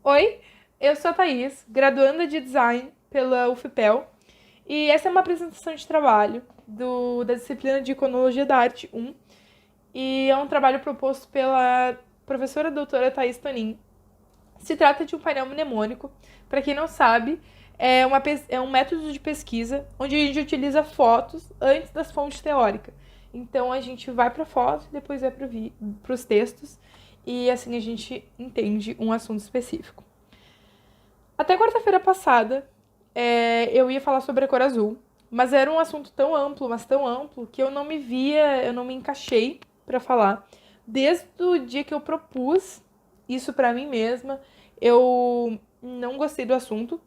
Oi, eu sou a Thaís, graduanda de Design pela UFPEL, e essa é uma apresentação de trabalho da disciplina de Iconologia da Arte 1, e é um trabalho proposto pela professora doutora Thaís Tonin. Se trata de um painel mnemônico, para quem não sabe, é um método de pesquisa onde a gente utiliza fotos antes das fontes teóricas. Então a gente vai para a foto e depois vai para os textos, e assim a gente entende um assunto específico. Até quarta-feira passada, eu ia falar sobre a cor azul, mas era um assunto tão amplo, mas tão amplo, que eu não me encaixei para falar. Desde o dia que eu propus isso para mim mesma, eu não gostei do assunto.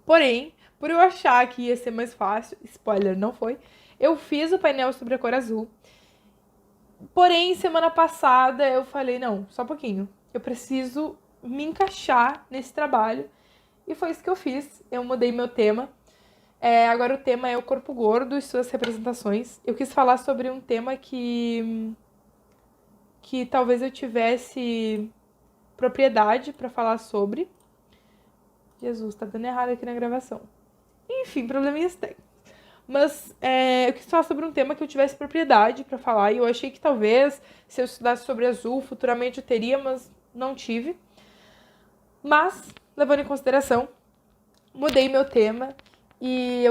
Porém, por eu achar que ia ser mais fácil, spoiler, não foi, eu fiz o painel sobre a cor azul. Porém, semana passada eu falei, não, só um pouquinho. Eu preciso me encaixar nesse trabalho. E foi isso que eu fiz. Eu mudei meu tema. Agora o tema é o corpo gordo e suas representações. Eu quis falar sobre um tema que talvez eu tivesse propriedade para falar sobre. Jesus, tá dando errado aqui na gravação. Enfim, probleminhas tem. Mas eu quis falar sobre um tema que eu tivesse propriedade para falar. E eu achei que talvez, se eu estudasse sobre azul, futuramente eu teria, mas não tive. Mas, levando em consideração, mudei meu tema e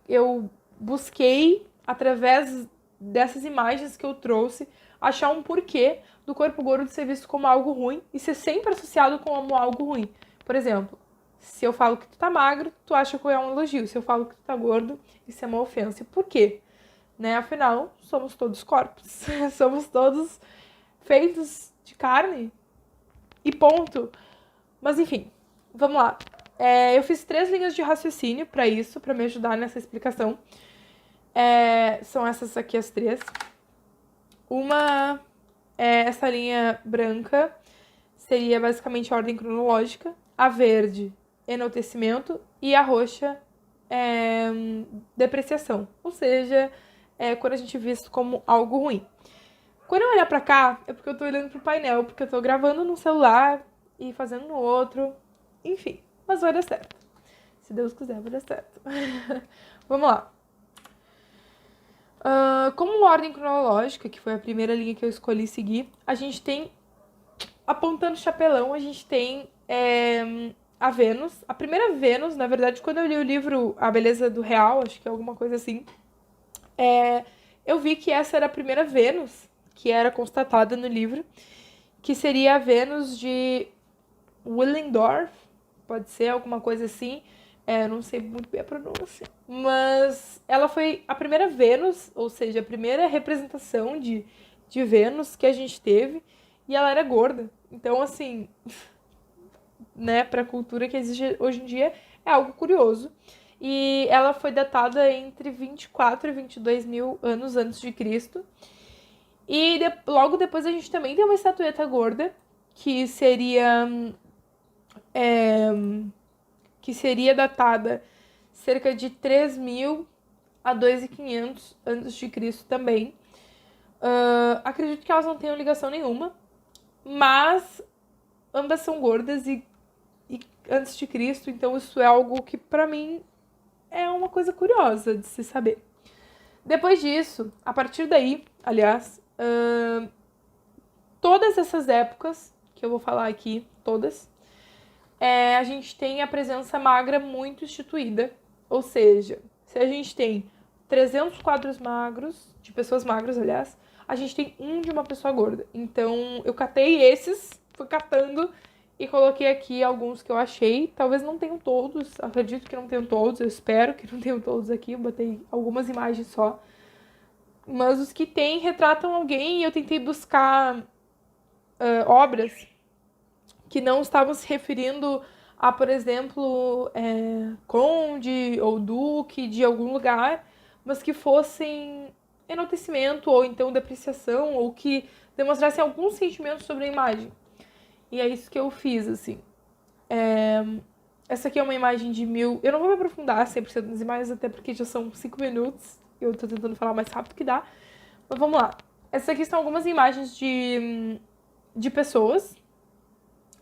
eu busquei, através dessas imagens que eu trouxe, achar um porquê do corpo gordo ser visto como algo ruim e ser sempre associado como algo ruim. Por exemplo, se eu falo que tu tá magro, tu acha que é um elogio. Se eu falo que tu tá gordo, isso é uma ofensa. Por quê? Né? Afinal, somos todos corpos. Somos todos feitos de carne e ponto. Mas enfim, vamos lá. Eu fiz 3 linhas de raciocínio para isso, para me ajudar nessa explicação. São essas aqui as 3. Uma é essa linha branca, seria basicamente a ordem cronológica. A verde, enaltecimento. E a roxa, depreciação. Ou seja, quando a gente vê isso como algo ruim. Quando eu olhar pra cá, é porque eu tô olhando pro painel, porque eu tô gravando no celular e fazendo no outro. Enfim, mas vai dar certo. Se Deus quiser, vai dar certo. Vamos lá. Como ordem cronológica, que foi a primeira linha que eu escolhi seguir, a gente tem, apontando o chapelão, a gente tem a Vênus. A primeira Vênus, na verdade, quando eu li o livro A Beleza do Real, acho que é alguma coisa assim, eu vi que essa era a primeira Vênus que era constatada no livro, que seria a Vênus de Willendorf, pode ser alguma coisa assim, não sei muito bem a pronúncia, mas ela foi a primeira Vênus, ou seja, a primeira representação de Vênus que a gente teve, e ela era gorda. Então, assim, né, para a cultura que existe hoje em dia, é algo curioso. E ela foi datada entre 24 e 22 mil anos antes de Cristo. E logo depois a gente também tem uma estatueta gorda, que seria que seria datada cerca de 3.000 a 2.500 antes de Cristo também. Acredito que elas não tenham ligação nenhuma, mas ambas são gordas e antes de Cristo, então isso é algo que para mim é uma coisa curiosa de se saber. Depois disso, a partir daí, aliás, todas essas épocas que eu vou falar aqui, todas, a gente tem a presença magra muito instituída. Ou seja, se a gente tem 300 quadros magros, de pessoas magras, aliás, a gente tem um de uma pessoa gorda. Então, eu catei esses, fui catando e coloquei aqui alguns que eu achei. Talvez não tenham todos, acredito que não tenham todos, eu espero que não tenham todos aqui. Eu botei algumas imagens só. Mas os que tem retratam alguém e eu tentei buscar obras que não estavam se referindo a, por exemplo, conde ou duque de algum lugar, mas que fossem enaltecimento ou então depreciação ou que demonstrassem algum sentimento sobre a imagem. E é isso que eu fiz, assim. Essa aqui é uma imagem de 1000. Eu não vou me aprofundar 100% nas imagens, até porque já são 5 minutos. Eu tô tentando falar o mais rápido que dá. Mas vamos lá. Essas aqui são algumas imagens de pessoas,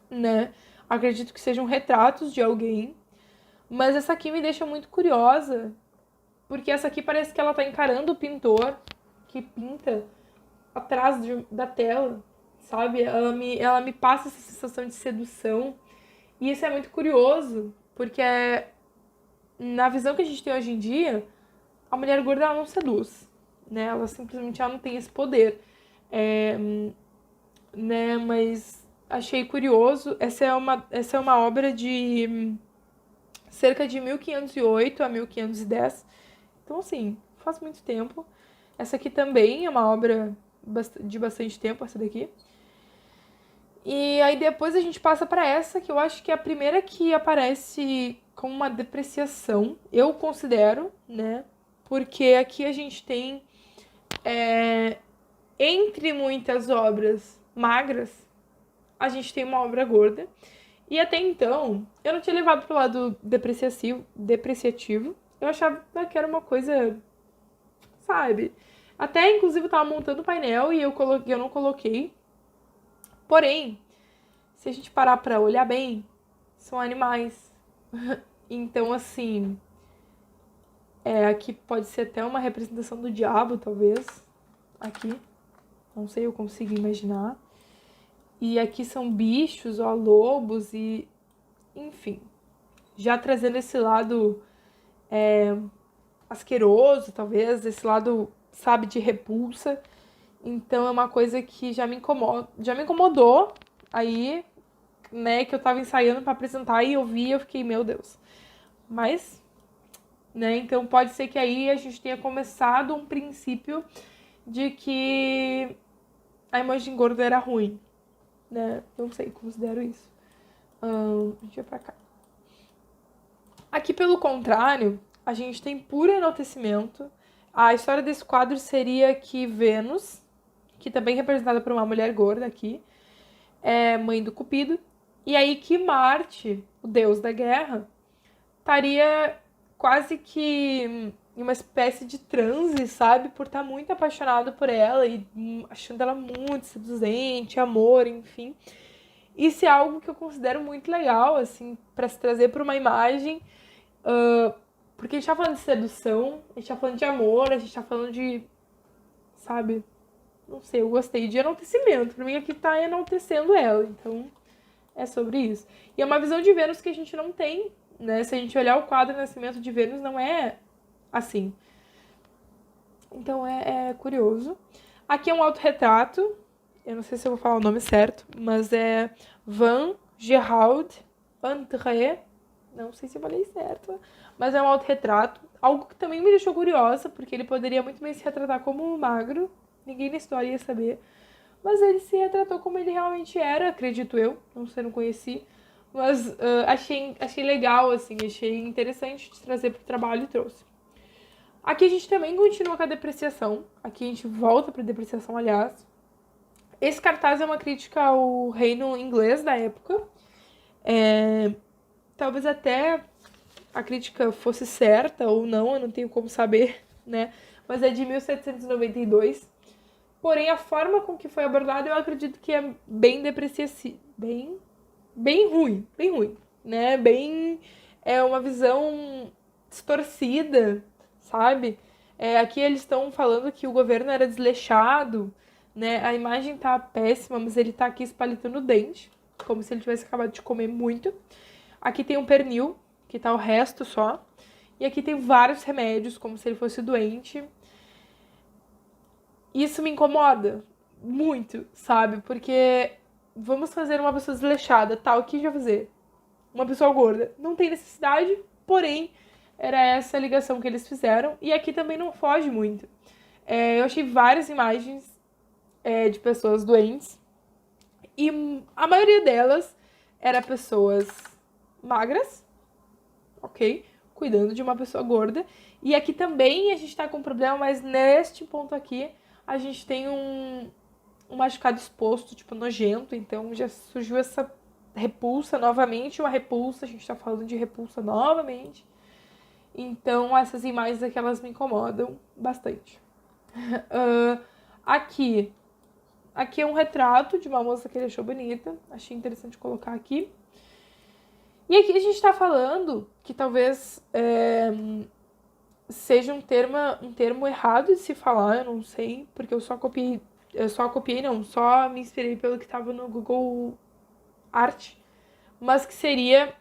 né? Acredito que sejam retratos de alguém. Mas essa aqui me deixa muito curiosa, porque essa aqui parece que ela tá encarando o pintor que pinta atrás da tela, sabe? Ela me passa essa sensação de sedução. E isso é muito curioso, porque na visão que a gente tem hoje em dia, a mulher gorda ela não seduz, né? Ela não tem esse poder. É, né? Mas achei curioso. Essa é uma obra de cerca de 1508 a 1510. Então, assim, faz muito tempo. Essa aqui também é uma obra de bastante tempo, essa daqui. E aí depois a gente passa para essa, que eu acho que é a primeira que aparece como uma depreciação, eu considero, né? Porque aqui a gente tem, entre muitas obras magras, a gente tem uma obra gorda. E até então, eu não tinha levado pro lado depreciativo. Eu achava que era uma coisa, sabe? Até, inclusive, eu tava montando o painel e eu não coloquei. Porém, se a gente parar pra olhar bem, são animais. Então, assim, aqui pode ser até uma representação do diabo, talvez. Aqui. Não sei, eu consigo imaginar. E aqui são bichos, ó, lobos e... Enfim. Já trazendo esse lado asqueroso, talvez. Esse lado, sabe, de repulsa. Então é uma coisa que já me incomodou aí, né, que eu tava ensaiando pra apresentar e eu vi e eu fiquei, meu Deus. Mas, né, então pode ser que aí a gente tenha começado um princípio de que a imagem gorda era ruim, né? Não sei, considero isso. A gente vai pra cá. Aqui, pelo contrário, a gente tem puro enaltecimento. A história desse quadro seria que Vênus, que também é representada por uma mulher gorda aqui, é mãe do Cupido. E aí que Marte, o deus da guerra, estaria quase que em uma espécie de transe, sabe? Por estar muito apaixonado por ela e achando ela muito seduzente, amor, enfim. Isso é algo que eu considero muito legal, assim, para se trazer para uma imagem. Porque a gente tá falando de sedução, a gente tá falando de amor, a gente tá falando de, sabe? Não sei, eu gostei de enaltecimento. Pra mim aqui tá enaltecendo ela, então é sobre isso. E é uma visão de Vênus que a gente não tem, né? Se a gente olhar o quadro Nascimento de Vênus, não é assim. Então é curioso. Aqui é um autorretrato, eu não sei se eu vou falar o nome certo, mas é Van Gerald André, não sei se eu falei certo, mas é um autorretrato. Algo que também me deixou curiosa, porque ele poderia muito bem se retratar como magro, ninguém na história ia saber. Mas ele se retratou como ele realmente era, acredito eu. Não sei, não conheci. Mas achei legal, assim, achei interessante de trazer pro trabalho e trouxe. Aqui a gente também continua com a depreciação. Aqui a gente volta pra depreciação, aliás. Esse cartaz é uma crítica ao reino inglês da época. Talvez até a crítica fosse certa ou não, eu não tenho como saber, né? Mas é de 1792. Porém, a forma com que foi abordado, eu acredito que é bem depreciativa, bem ruim, né? É uma visão distorcida, sabe? Aqui eles estão falando que o governo era desleixado, né? A imagem tá péssima, mas ele tá aqui espalitando o dente, como se ele tivesse acabado de comer muito. Aqui tem um pernil, que tá o resto só. E aqui tem vários remédios, como se ele fosse doente. Isso me incomoda muito, sabe? Porque vamos fazer uma pessoa desleixada, tá? O que a gente vai fazer? Uma pessoa gorda. Não tem necessidade, porém, era essa a ligação que eles fizeram. E aqui também não foge muito. Eu achei várias imagens de pessoas doentes. E a maioria delas era pessoas magras, ok? Cuidando de uma pessoa gorda. E aqui também a gente tá com um problema, mas neste ponto aqui a gente tem um machucado exposto, tipo, nojento. Então já surgiu essa repulsa novamente. Uma repulsa, a gente tá falando de repulsa novamente. Então essas imagens aqui, elas me incomodam bastante. Aqui é um retrato de uma moça que ele achou bonita. Achei interessante colocar aqui. E aqui a gente tá falando que talvez seja um termo errado de se falar, eu não sei, porque só me inspirei pelo que tava no Google Art, mas que seria,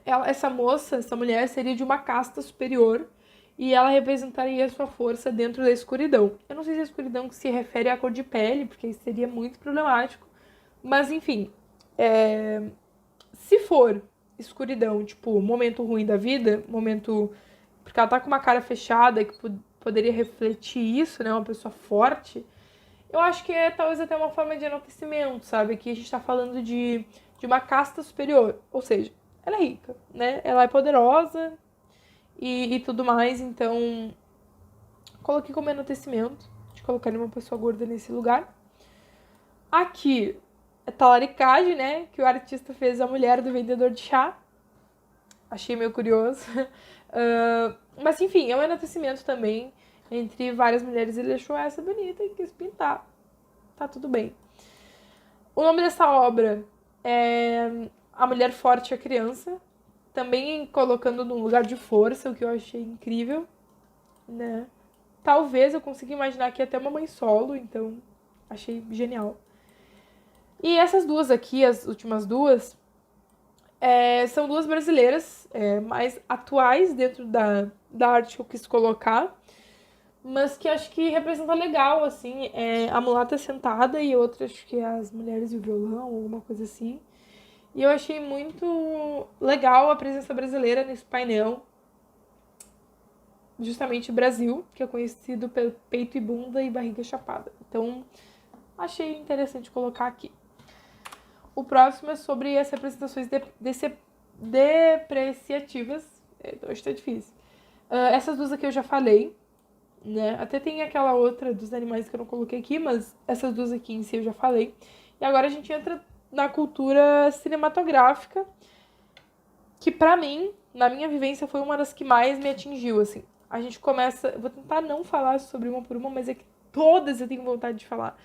essa mulher seria de uma casta superior e ela representaria a sua força dentro da escuridão. Eu não sei se a escuridão se refere à cor de pele, porque isso seria muito problemático, mas enfim, se for escuridão, tipo, momento ruim da vida, momento. Porque ela tá com uma cara fechada que poderia refletir isso, né? Uma pessoa forte. Eu acho que é talvez até uma forma de enaltecimento, sabe? Aqui a gente tá falando de uma casta superior. Ou seja, ela é rica, né? Ela é poderosa e tudo mais. Então, coloquei como enaltecimento de colocar uma pessoa gorda nesse lugar. Aqui, é talaricagem, né? Que o artista fez a mulher do vendedor de chá. Achei meio curioso. Mas enfim, é um enaltecimento também entre várias mulheres. Ele achou essa bonita e quis pintar. Tá tudo bem. O nome dessa obra é A Mulher Forte e a Criança. Também colocando num lugar de força, o que eu achei incrível, né? Talvez eu consiga imaginar aqui até uma mãe solo, então achei genial. E essas duas aqui, as últimas duas, são duas brasileiras mais atuais dentro da arte que eu quis colocar, mas que acho que representa legal, assim, a mulata sentada e outra, acho que é as mulheres e o violão, alguma coisa assim. E eu achei muito legal a presença brasileira nesse painel, justamente Brasil, que é conhecido pelo peito e bunda e barriga chapada. Então, achei interessante colocar aqui. O próximo é sobre as representações depreciativas. Hoje tá difícil. Essas duas aqui eu já falei, né? Até tem aquela outra dos animais que eu não coloquei aqui, mas essas duas aqui em si eu já falei. E agora a gente entra na cultura cinematográfica, que pra mim, na minha vivência, foi uma das que mais me atingiu, assim. A gente começa... Eu vou tentar não falar sobre uma por uma, mas é que todas eu tenho vontade de falar.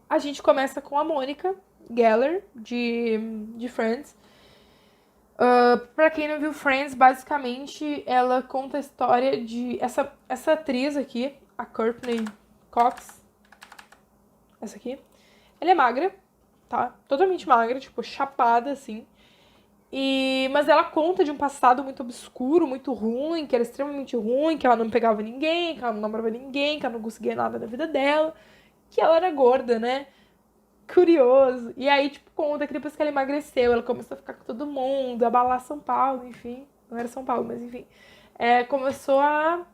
A gente começa com a Mônica Geller, de Friends. Pra quem não viu Friends, basicamente ela conta a história de... Essa atriz aqui, a Courtney Cox, essa aqui, ela é magra, tá? Totalmente magra, tipo, chapada, assim. Mas ela conta de um passado muito obscuro, muito ruim, que era extremamente ruim, que ela não pegava ninguém, que ela não namorava ninguém, que ela não conseguia nada da vida dela, que ela era gorda, né? Curioso. E aí, tipo, conta que depois que ela emagreceu, ela começou a ficar com todo mundo, abalar São Paulo, enfim. Não era São Paulo, mas enfim. Começou a...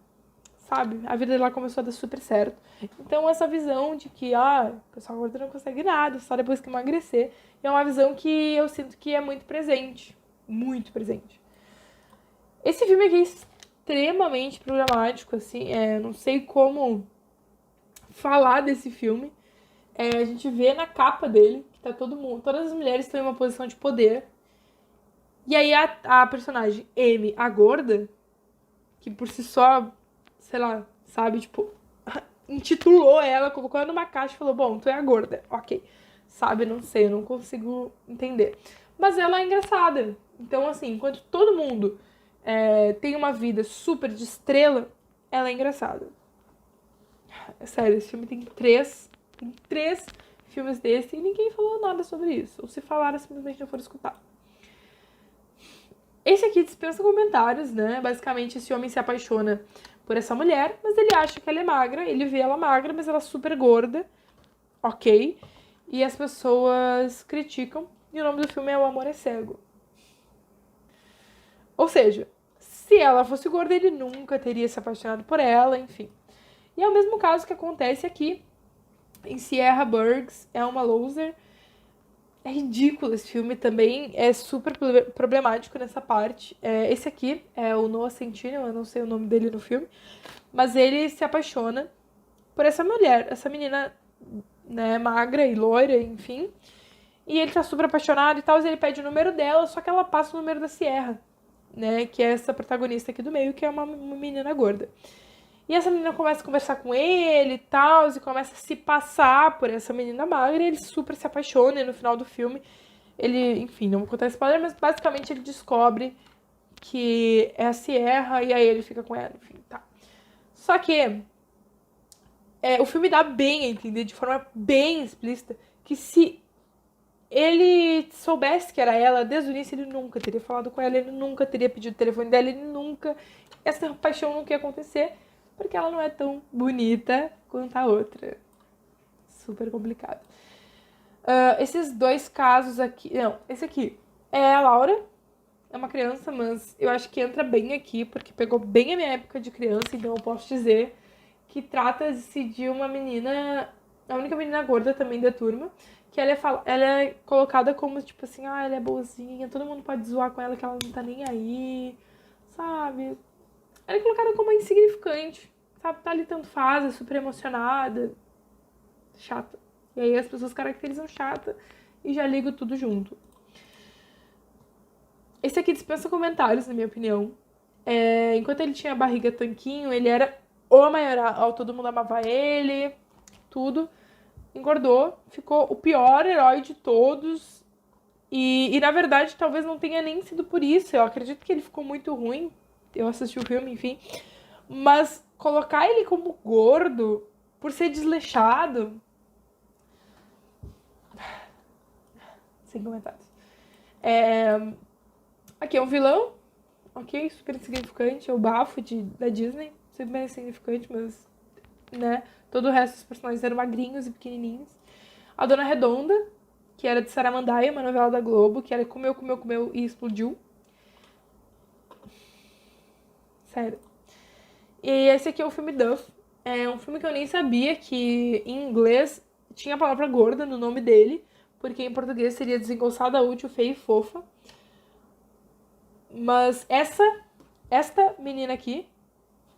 Sabe? A vida dela começou a dar super certo. Então, essa visão de que, o pessoal gordo não consegue nada, só depois que emagrecer, é uma visão que eu sinto que é muito presente. Muito presente. Esse filme aqui é extremamente problemático, assim. Não sei como falar desse filme. A gente vê na capa dele que tá todo mundo, todas as mulheres estão em uma posição de poder. E aí a personagem M, a gorda, que por si só, sei lá, sabe, tipo, intitulou ela, colocou ela numa caixa e falou, bom, tu é a gorda, ok. Sabe, não sei, eu não consigo entender. Mas ela é engraçada. Então, assim, enquanto todo mundo tem uma vida super de estrela, ela é engraçada. Sério, esse filme tem três filmes desse e ninguém falou nada sobre isso. Ou se falaram, simplesmente não foram escutar. Esse aqui dispensa comentários, né? Basicamente, esse homem se apaixona por essa mulher, mas ele acha que ela é magra, ele vê ela magra, mas ela é super gorda, ok? E as pessoas criticam, e o nome do filme é O Amor é Cego. Ou seja, se ela fosse gorda, ele nunca teria se apaixonado por ela, enfim. E é o mesmo caso que acontece aqui em Sierra Burgs, é uma loser. É ridículo esse filme também, é super problemático nessa parte. Esse aqui é o Noah Centineo, eu não sei o nome dele no filme, mas ele se apaixona por essa mulher, essa menina, né, magra e loira, enfim. E ele tá super apaixonado e tal, e ele pede o número dela, só que ela passa o número da Sierra, né, que é essa protagonista aqui do meio, que é uma menina gorda. E essa menina começa a conversar com ele e tal, e começa a se passar por essa menina magra, e ele super se apaixona, e no final do filme Ele, enfim, não vou contar spoiler, mas basicamente ele descobre que é a Sierra e aí ele fica com ela, enfim, tá. Só que o filme dá bem a entender, de forma bem explícita, que se ele soubesse que era ela, desde o início ele nunca teria falado com ela, ele nunca teria pedido o telefone dela, ele nunca... Essa paixão nunca ia acontecer, porque ela não é tão bonita quanto a outra. Super complicado. Esses dois casos aqui... Não, esse aqui é a Laura, é uma criança, mas eu acho que entra bem aqui, porque pegou bem a minha época de criança, então eu posso dizer que trata-se de uma menina, a única menina gorda também da turma, que ela é colocada como, tipo assim, ela é boazinha, todo mundo pode zoar com ela que ela não tá nem aí, sabe? Ela é colocada como insignificante, sabe? Tá ali tanto faz, é super emocionada, chata. E aí as pessoas caracterizam chata e já ligam tudo junto. Esse aqui dispensa comentários, na minha opinião. Enquanto ele tinha a barriga tanquinho, ele era o maioral, todo mundo amava ele, tudo. Engordou, ficou o pior herói de todos. E na verdade, talvez não tenha nem sido por isso. Eu acredito que ele ficou muito ruim. Eu assisti o filme, enfim. Mas colocar ele como gordo, por ser desleixado... Sem comentários. Aqui é um vilão, ok? Super insignificante. É o bafo da Disney. Super bem insignificante, mas... né? Todo o resto dos personagens eram magrinhos e pequenininhos. A Dona Redonda, que era de Saramandaia, uma novela da Globo, que ela comeu e explodiu. Sério. E esse aqui é o filme Duff. É um filme que eu nem sabia que em inglês tinha a palavra gorda no nome dele, porque em português seria desengonçada, útil, feia e fofa. Mas esta menina aqui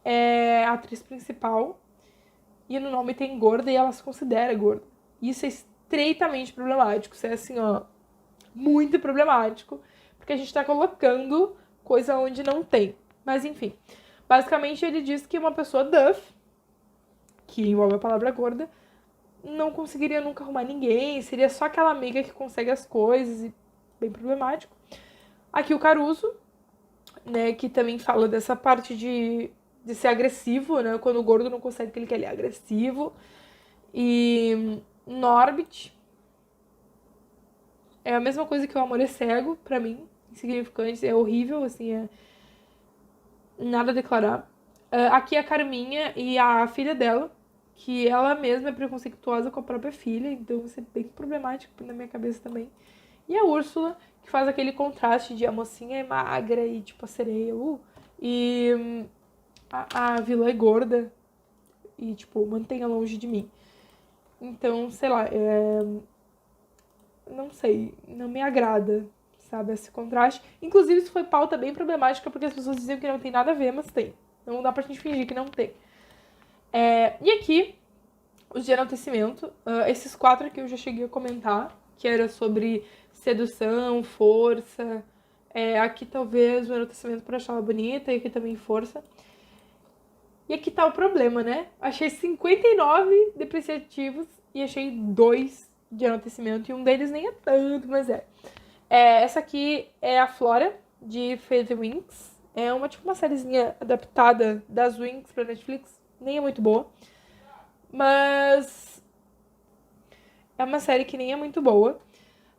é a atriz principal e no nome tem gorda e ela se considera gorda. Isso é estreitamente problemático. Isso é assim, muito problemático, porque a gente tá colocando coisa onde não tem. Mas enfim, basicamente ele diz que uma pessoa Duff, que envolve a palavra gorda, não conseguiria nunca arrumar ninguém, seria só aquela amiga que consegue as coisas, e bem problemático. Aqui o Caruso, né, que também fala dessa parte de ser agressivo, né, quando o gordo não consegue que ele é agressivo. E Norbit é a mesma coisa que o Amor é Cego, pra mim, insignificante, é horrível, assim, nada a declarar. Aqui é a Carminha e a filha dela, que ela mesma é preconceituosa com a própria filha, então isso é bem problemático na minha cabeça também. E a Úrsula, que faz aquele contraste de a mocinha é magra e tipo a sereia, e a vilã é gorda e tipo, mantenha longe de mim. Então, sei lá, não sei, não me agrada, sabe, esse contraste. Inclusive, isso foi pauta bem problemática, porque as pessoas diziam que não tem nada a ver, mas tem. Não dá pra gente fingir que não tem. E aqui, os de enaltecimento, esses 4 aqui eu já cheguei a comentar, que era sobre sedução, força. Aqui talvez o enaltecimento por achar ela bonita, e aqui também força. E aqui tá o problema, né? Achei 59 depreciativos e achei 2 de enaltecimento, e um deles nem é tanto, mas essa aqui é a Flora, de Fate Winx. É uma sériezinha adaptada das Winx pra Netflix. Nem é muito boa. Mas é uma série que nem é muito boa.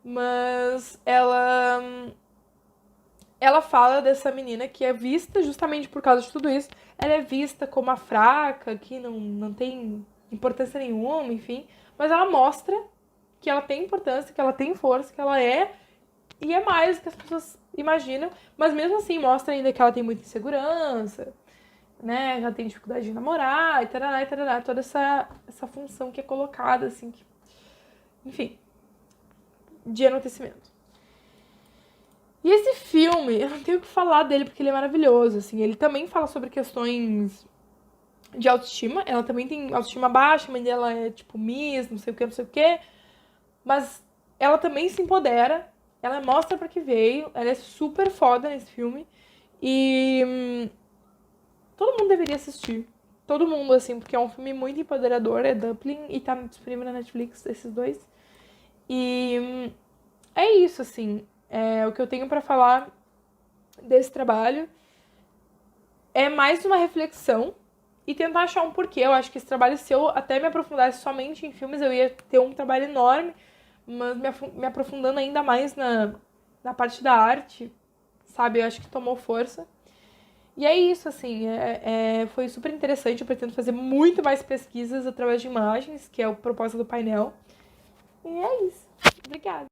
Mas ela fala dessa menina que é vista justamente por causa de tudo isso. Ela é vista como a fraca, que não tem importância nenhuma, enfim. Mas ela mostra que ela tem importância, que ela tem força, que ela e é mais do que as pessoas imaginam, mas mesmo assim mostra ainda que ela tem muita insegurança, né? Ela tem dificuldade de namorar, e tarará, toda essa função que é colocada, assim, enfim, de enaltecimento. E esse filme, eu não tenho o que falar dele porque ele é maravilhoso, assim, ele também fala sobre questões de autoestima, ela também tem autoestima baixa, a mãe dela é tipo Miss, não sei o que, mas ela também se empodera. Ela mostra pra que veio. Ela é super foda nesse filme. E todo mundo deveria assistir. Todo mundo, assim, porque é um filme muito empoderador. É Dumpling e tá disponível na Netflix, esses dois. E é isso, assim. O que eu tenho pra falar desse trabalho é mais uma reflexão e tentar achar um porquê. Eu acho que esse trabalho, se eu até me aprofundasse somente em filmes, eu ia ter um trabalho enorme, mas me aprofundando ainda mais na parte da arte, sabe? Eu acho que tomou força. E é isso, assim, foi super interessante. Eu pretendo fazer muito mais pesquisas através de imagens, que é o propósito do painel. E é isso. Obrigada.